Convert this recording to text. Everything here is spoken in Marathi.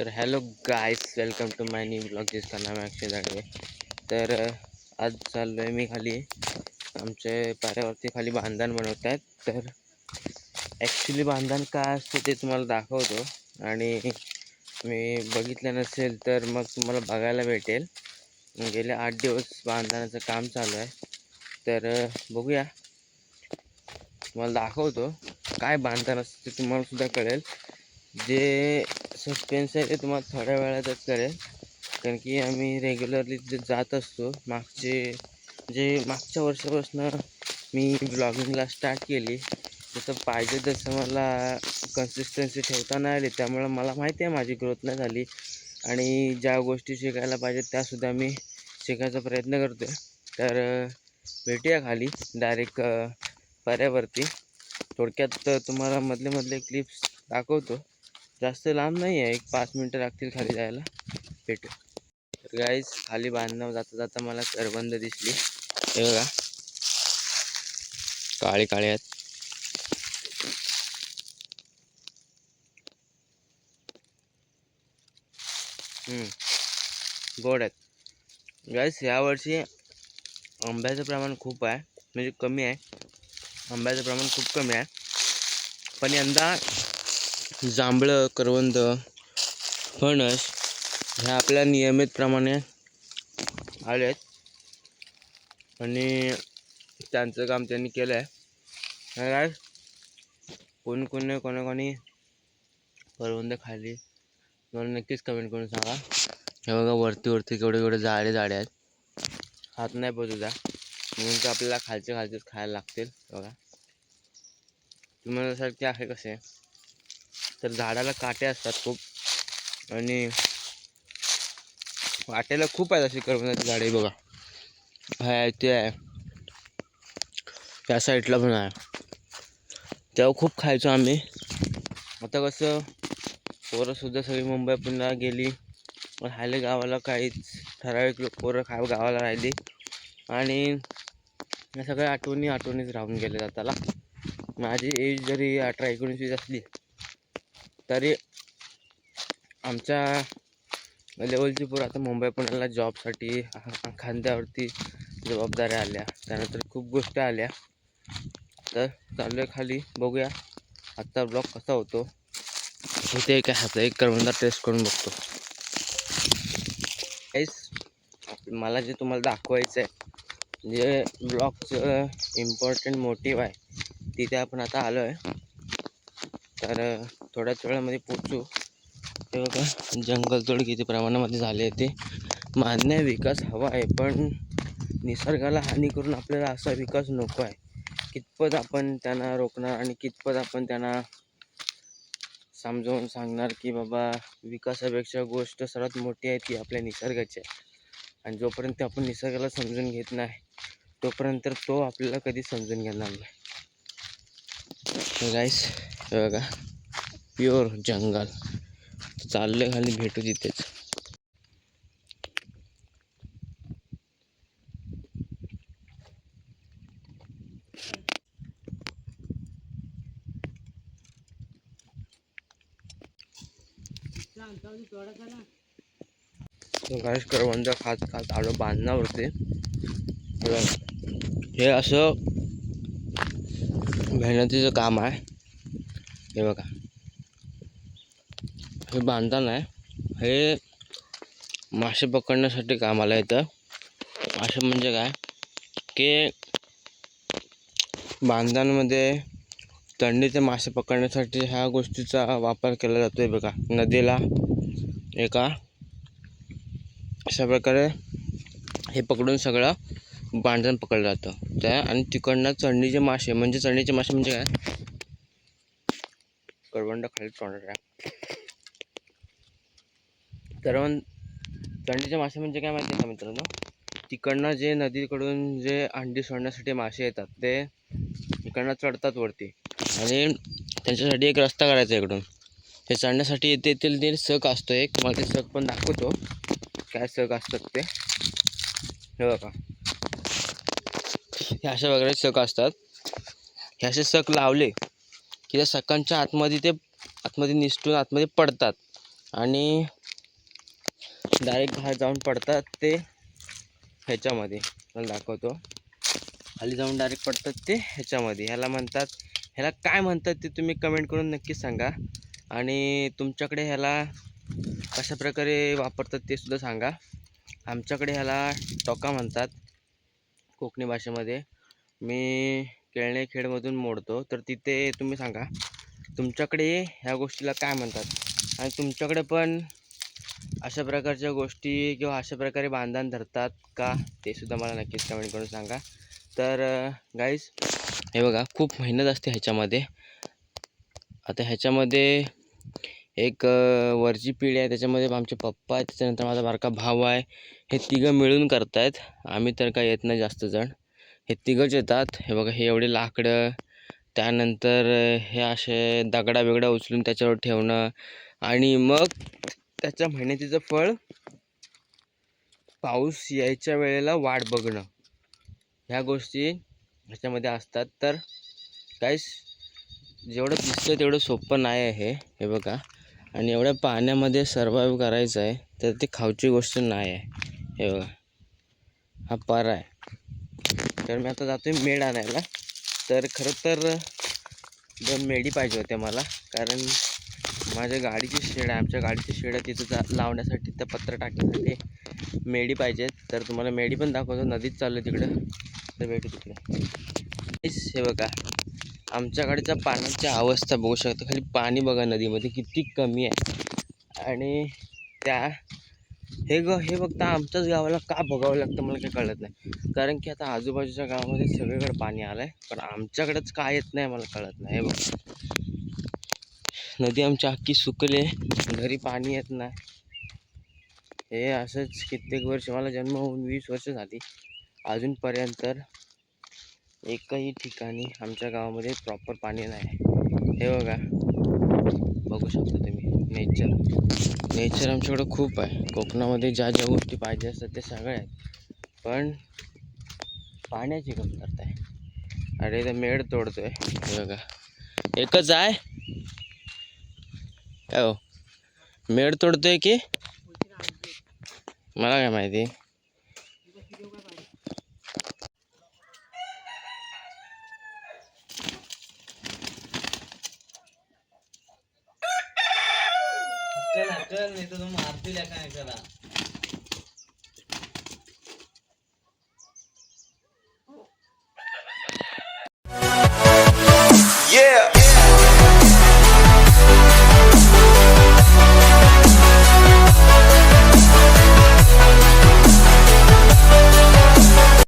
तर hello guys, welcome to my new blog जिसका नाम है अक्षय दाडवे। तर आज चाललो आहे मी खाली आमच्या पाऱ्यावरती खाली बांधण बनवत आहेत। तर ॲक्च्युली बांधण काय असतं ते तुम्हाला दाखवतो, आणि मी बघितलं नसेल तर मग तुम्हाला बघायला भेटेल। गेले 8 दिवस बांधण्याचं काम चालू आहे। तर बघूया, तुम्हाला दाखवतो काय बांधण असतं ते तुम्हाला सुद्धा कळेल। जे सस्पेन्स आहे ते तुम्हाला थोड्या वेळातच कळेल, कारण की आम्ही रेग्युलरली तिथे जात असतो। मागच्या वर्षापासून मी ब्लॉगिंगला स्टार्ट केली, जसं पाहिजे तसं मला कन्सिस्टन्सी ठेवता नाही आली, त्यामुळं मला माहिती आहे माझी ग्रोथ नाही झाली, आणि ज्या गोष्टी शिकायला पाहिजेत त्यासुद्धा मी शिकायचा प्रयत्न करतो आहे। तर भेटूया खाली डायरेक्ट पर्यावरती। थोडक्यात तुम्हाला मधले क्लिप्स दाखवतो, जास्त लांब नाही आहे, 1-5 मिनटं लागतील खाली जायला। भेटू। तर गाईज, खाली बांधणं जाता जाता मला करवंद दिसली, हे बघा, काळे काळे आहेत। गोड आहेत गाईज। यावर्षी आंब्याचं प्रमाण खूप आहे, म्हणजे कमी आहे, आंब्याचं प्रमाण खूप कमी आहे। पण यंदा जांभळं, करवंद, फणस ह्या आपल्या नियमित प्रमाणे आले आहेत, आणि त्यांचं काम त्यांनी केलं आहे। काय कोणी करवंद खाली मला नक्कीच कमेंट करून सांगा। हे बघा, वरती केवढे जाडे आहेत, हात नाही पोचू द्या, म्हणून तर आपल्याला खालचेच खायला लागतील। बघा, तुम्हाला सारखे आहे कसे, तर झाडाला काटे असतात खूप, आणि वाटेला खूप आहेत अशी करवंदाची झाडे। बघा, आहे ते आहे, त्या साईडला पण आहे, तेव्हा खूप खायचो आम्ही। आता कसं पोरंसुद्धा सगळी मुंबई पुन्हा गेली, राहिले गावाला काहीच ठराविक पोरं गावाला राहिली, आणि या सगळ्या आठवणीच राहून गेले जाताला। माझी एज जरी 18-19 असली तरी आमच्या लेवलची पोरं आता मुंबई पुण्याला जॉबसाठी खांद्यावरती जबाबदाऱ्या आल्या, त्यानंतर खूप गोष्टी आल्या। तर चालू आहे खाली, बघूया आजचा ब्लॉग कसा होतो। इथे एक करवंदा टेस्ट करून बघतो। मला जे तुम्हाला दाखवायचं आहे, जे ब्लॉगचं इम्पॉर्टंट मोटिव्ह आहे, तिथे आपण आता आलो आहे। तर थोड्याच वेळामध्ये पोचू। ते बघा, जंगलतोड किती प्रमाणामध्ये झाले ते मान्य आहे, विकास हवा आहे, पण निसर्गाला हानी करून आपल्याला असा विकास नको आहे। कितपत आपण त्यांना रोखणार, आणि कितपत आपण त्यांना समजावून सांगणार की बाबा, विकासापेक्षा गोष्ट सर्वात मोठी आहे ती आपल्या निसर्गाची आहे, आणि जोपर्यंत आपण निसर्गाला समजून घेत नाही तोपर्यंत तो आपल्याला कधी समजून घेणार नाही। गाईस, हे बघा, प्युअर जंगल। चालले खाली, भेटू तिथेच। गाईस, करवंद खात आलो बांधण्यावरती। हे असं मेहनतीचं काम आहे। हे बघा, हे बांधण आहे, हे मासे पकडण्यासाठी कामाला येतं। मासे म्हणजे काय की बांधणांमध्ये थंडीचे मासे पकडण्यासाठी ह्या गोष्टीचा वापर केला जातो। बघा, नदीला एका अशा प्रकारे हे पकडून सगळं बांधण पकडलं जातं त्या, आणि तिकडनं चढणीचे मासे म्हणजे काय, करवंद खाली तोंडात चढणीचे मासे म्हणजे काय माहिती आहे का मित्रांनो? तिकडनं जे नदीकडून जे अंडी सोडण्यासाठी मासे येतात ते इकडनं चढतात वरती, आणि त्यांच्यासाठी एक रस्ता काढायचा इकडून। हे चढण्यासाठी येथील ते सक असतो एक, तुम्हाला ते सक पण दाखवतो काय सक असतात ते। हे बघा, हे अशा वगैरे सक असतात। हे असे सक लावले की त्या सकांच्या आतमध्ये निसटून आतमध्ये पडतात, आणि डायरेक्ट बाहेर जाऊन पडतात ते ह्याच्यामध्ये. मला दाखवतो. खाली जाऊन डायरेक्ट पडतात ते ह्याच्यामध्ये. ह्याला म्हणतात, ह्याला काय म्हणतात ते तुम्ही कमेंट करून नक्की सांगा. आणि तुमच्याकडे ह्याला कशा प्रकारे वापरतात ते सुद्धा सांगा. आमच्याकडे ह्याला टोका म्हणतात कोकणी भाषेमध्ये. मी केळणे खेडमधून मोडतो, तर तिथे तुम्ही सांगा तुमच्याकडे ह्या गोष्टीला काय म्हणतात. आणि तुमच्याकडे पण अशा प्रकारच्या गोष्टी किंवा अशा प्रकारे बांधण धरतात का ते सुद्धा मला नक्कीच कमेंट करून सांगा. तर गाईज हे बघा, खूप मेहनत असते ह्याच्यामध्ये. आता ह्याच्यामध्ये एक वरची पिढी आहे, त्याच्यामध्ये आमचे पप्पा आहेत, त्याच्यानंतर माझा बारका भाऊ आहे. हे तिघं मिळून करतायत. आम्ही तर काय येत नाही जास्त जण, हे तिघंच येतात. हे बघा, हे एवढे लाकडं, त्यानंतर हे असे दगडा बिगडा उचलून त्याच्यावर ठेवणं आणि मग त्याच्या मेहनतीचं फळ पाऊस यायच्या वेळेला वाट बघणं, ह्या गोष्टी ह्याच्यामध्ये असतात. तर काहीच जेवढं दिसतं तेवढं सोपं नाही आहे हे बघा. आणि एवढ्या पाण्यामध्ये सर्वाईव्ह करायचं आहे तर ते खाऊची गोष्ट नाही आहे. हे बघा, हा पारा आहे. तर मी आता जातो आहे मेढ आणायला. तर खरं तर 2 मेढी पाहिजे होत्या मला, कारण माझ्या गाडीची शेड आहे, आमच्या गाडीची शेड आहे, तिथं लावण्यासाठी त्या पत्र टाकण्यासाठी मेढी पाहिजेत. तर तुम्हाला मेढी पण दाखवतो. नदीत चाललं तिकडं, तर भेटू तिकडे. हे बघा, आमच्याकडच्या पाण्याची अवस्था बघू शकता. खाली पाणी बघा नदीमध्ये किती कमी आहे. आणि हे फक्त आमच्याच गावाला का बघावं लागतं मला काही कळत नाही. कारण की आता आजूबाजूच्या गावामध्ये सगळीकडे पाणी आलं आहे, पण आमच्याकडेच का येत नाही मला कळत नाही. हे बघा, नदी आमची अख्खी सुकली, घरी पाणी येत नाही. हे असंच कित्येक वर्ष, मला जन्म होऊन 20 वर्ष झाली, अजूनपर्यंत एकही ठिकाणी आमच्या गावामध्ये प्रॉपर पाणी नाही. हे बघा, बघू शकता तुम्ही. नेचर आमच्याकडं खूप आहे. कोकणामध्ये ज्या ज्या गोष्टी पाहिजे असतात ते सगळे आहेत, पण पाण्याची कमतरता आहे. अरे इथं मेढ तोडतोय. हे बघा, एकच आहे. हो, मेढ तोडतोय की मला काय माहिती. चल नाही तर मारतील काय करा.